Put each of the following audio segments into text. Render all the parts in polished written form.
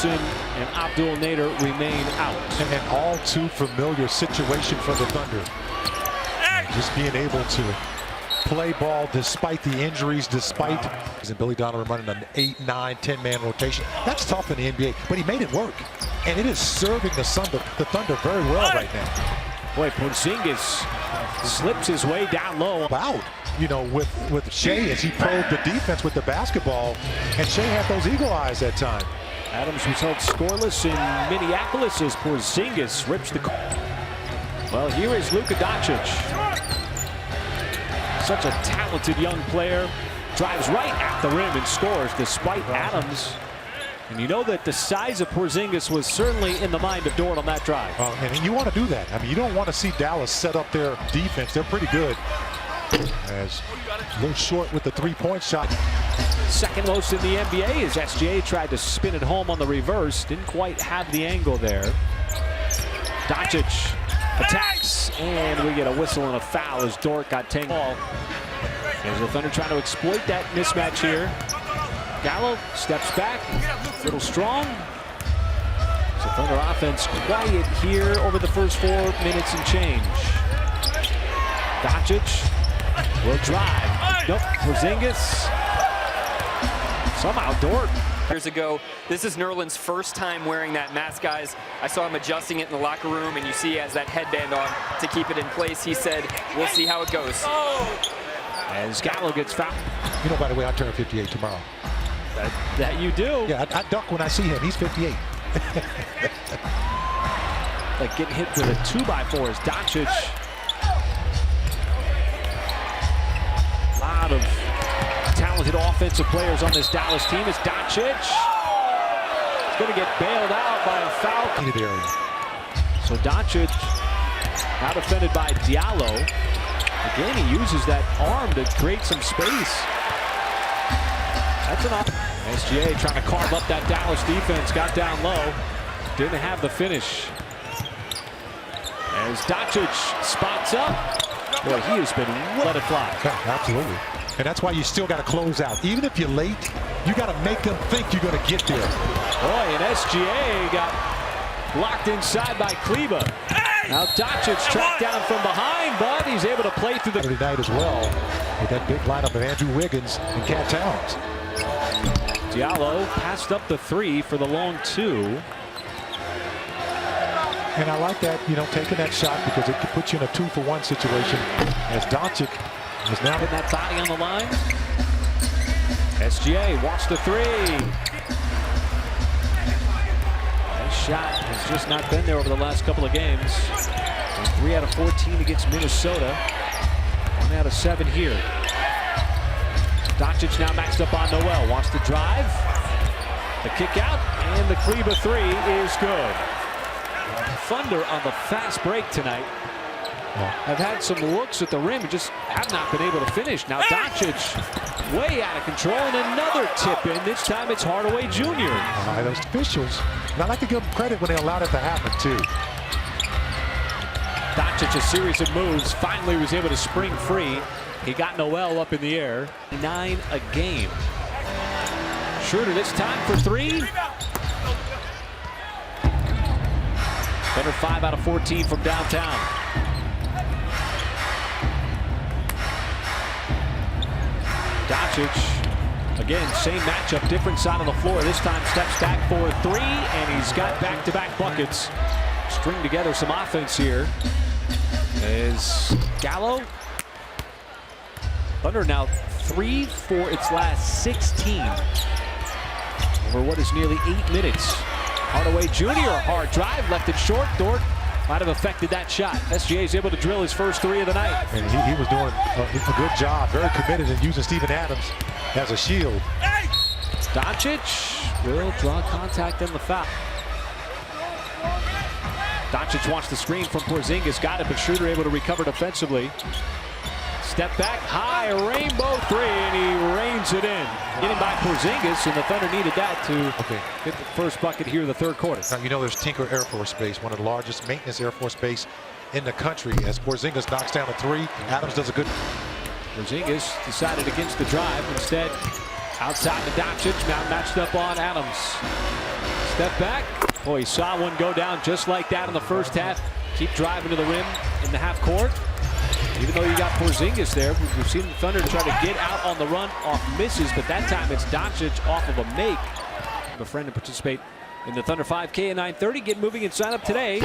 And Abdul Nader remain out. An all too familiar situation for the Thunder. Just being able to play ball despite the injuries, despite Billy Donovan running an 8, 9, 10-man rotation. That's tough in the NBA, but he made it work. And it is serving the Thunder very well right now. Boy, Porzingis slips his way down low. Out, you know, with Shea as he probed the defense with the basketball, and Shea had those eagle eyes that time. Adams was held scoreless in Minneapolis as Porzingis rips the. Well, here is Luka Doncic. Such a talented young player. Drives right at the rim and scores despite Adams. And you know that the size of Porzingis was certainly in the mind of Dort on that drive. And you want to do that. I mean, you don't want to see Dallas set up their defense. They're pretty good. As a little short with the three-point shot. Second most in the NBA as SGA tried to spin it home on the reverse. Didn't quite have the angle there. Doncic attacks, and we get a whistle and a foul as Dort got tangled. As the Thunder trying to exploit that mismatch here. Gallo steps back, a little strong. So Thunder offense quiet here over the first 4 minutes and change. Doncic will drive. Nope, Porzingis. Somehow Dort. Years ago, this is Nerlens' first time wearing that mask, guys. I saw him adjusting it in the locker room, and you see he has that headband on to keep it in place. He said, we'll see how it goes. As Gallo gets fouled. You know, by the way, I turn 58 tomorrow. That you do. Yeah, I duck when I see him. He's 58. Like getting hit with a 2x4 is Doncic. A lot of talented offensive players on this Dallas team. It's Doncic. He's going to get bailed out by a foul. So Doncic now defended by Diallo. Again, he uses that arm to create some space. That's enough. SGA trying to carve up that Dallas defense. Got down low. Didn't have the finish. As Doncic spots up. Boy, he has been let it fly. Yeah, absolutely. And that's why you still got to close out. Even if you're late, you got to make them think you're going to get there. Boy, and SGA got locked inside by Kleba. Now Doncic tracked down from behind, but he's able to play through the Saturday night as well with that big lineup of Andrew Wiggins and Cat Towns. Diallo passed up the 3 for the long 2. And I like that, you know, taking that shot because it could put you in a 2-for-1 situation as Doncic is now putting that body on the line. SGA wants the 3. That shot has just not been there over the last couple of games. 3 out of 14 against Minnesota. 1 out of 7 here. Doncic now maxed up on Noel. Wants to drive. The kick out, and the Kleba 3 is good. Thunder on the fast break tonight. Have had some looks at the rim and just have not been able to finish. Now Doncic way out of control, and another tip in. This time it's Hardaway Jr. Those officials, and I like to give them credit when they allowed it to happen too. Doncic, a series of moves, finally was able to spring free. He got Noel up in the air. 9 a game. Schroeder this time for 3. Thunder 5 out of 14 from downtown. Doncic, again, same matchup, different side of the floor. This time steps back for 3, and he's got back-to-back buckets. String together some offense here. Is Gallo. Thunder now 3 for its last 16. Over what is nearly 8 minutes. Hardaway Jr. hard drive, left it short. Dort might have affected that shot. SGA is able to drill his first 3 of the night. And he was doing a good job, very committed in using Steven Adams as a shield. Doncic will draw contact and the foul. Doncic wants the screen from Porzingis, got it, but Schroeder able to recover defensively. Step back, high, rainbow 3, and he rains it in. Getting by Porzingis, and the Thunder needed that to hit the first bucket here in the third quarter. Now, you know, there's Tinker Air Force Base, one of the largest maintenance Air Force Base in the country. As Porzingis knocks down a 3, Adams does a good. Porzingis decided against the drive. Instead, outside to Doncic, now matched up on Adams. Step back. Boy, he saw one go down just like that in the first half. Keep driving to the rim in the half court. Even though you got Porzingis there, we've seen the Thunder try to get out on the run off misses, but that time it's Doncic off of a make. A friend to participate in the Thunder 5K at 9:30. Get moving and sign up today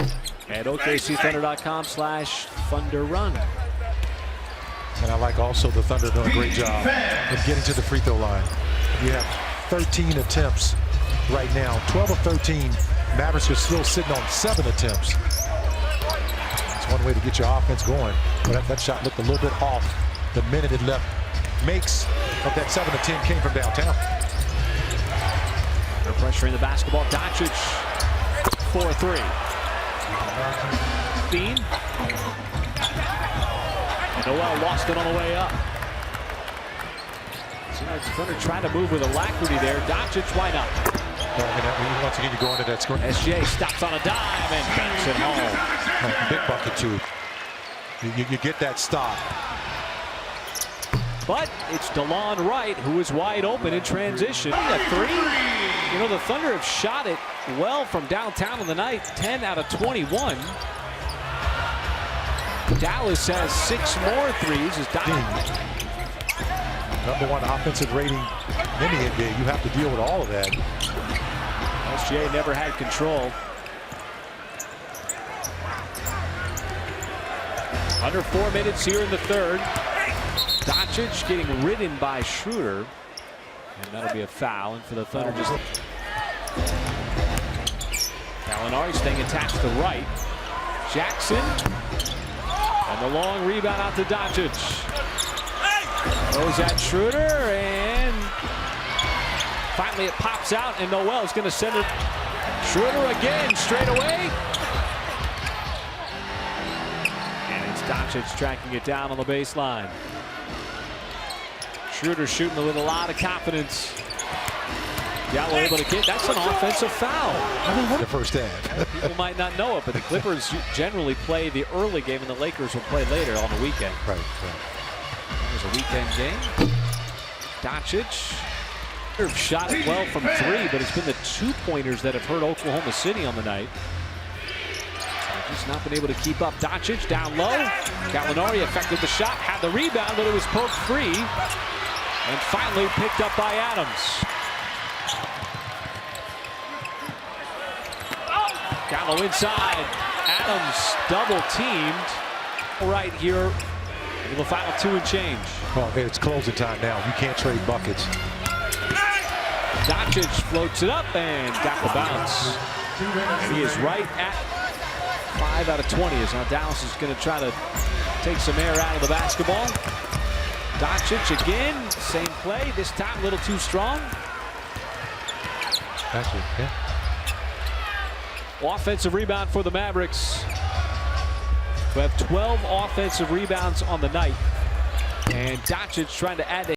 at OKCThunder.com/ThunderRun. And I like also the Thunder doing a great job of getting to the free throw line. You have 13 attempts right now. 12 of 13. Mavericks are still sitting on 7 attempts. It's one way to get your offense going. But that shot looked a little bit off the minute it left. Makes of that 7 of 10 came from downtown. They're pressuring the basketball. Doncic, 4-3. Bean. And Noel lost it on the way up. So now Thunder trying to move with alacrity there. Doncic, why not? Once again, you go into that score. SGA stops on a dime and banks it home. Big bucket, too. You get that stop. But it's DeLon Wright who is wide open in transition. A 3. You know, the Thunder have shot it well from downtown on the night. 10 out of 21. Dallas has 6 more threes. As #1 offensive rating in the NBA. You have to deal with all of that. SGA never had control. Under 4 minutes here in the third. Doncic getting ridden by Schroeder. And that'll be a foul. And for the Thunder, just Gallinari staying attached to right. Jackson. And the long rebound out to Doncic. Goes at Schroeder, and finally it pops out, and Noel's going to send it. Schroeder again, straight away. And it's Doncic tracking it down on the baseline. Schroeder shooting with a lot of confidence. Gallo able to get. That's an offensive foul. The first half. People might not know it, but the Clippers generally play the early game, and the Lakers will play later on the weekend. Right. That was a weekend game. Doncic shot it well from 3, but it's been the 2-pointers that have hurt Oklahoma City on the night. Just not been able to keep up. Doncic down low. Gallinari affected the shot, had the rebound, but it was poked free. And finally picked up by Adams. Gallo inside. Adams double teamed right here in the final 2 and change. Oh, it's closing time now. You can't trade buckets. Doncic floats it up and got the bounce. And he is right at 5 out of 20. As now Dallas is going to try to take some air out of the basketball. Doncic again, same play. This time a little too strong. Actually, yeah. Offensive rebound for the Mavericks, who have 12 offensive rebounds on the night. And Doncic trying to add to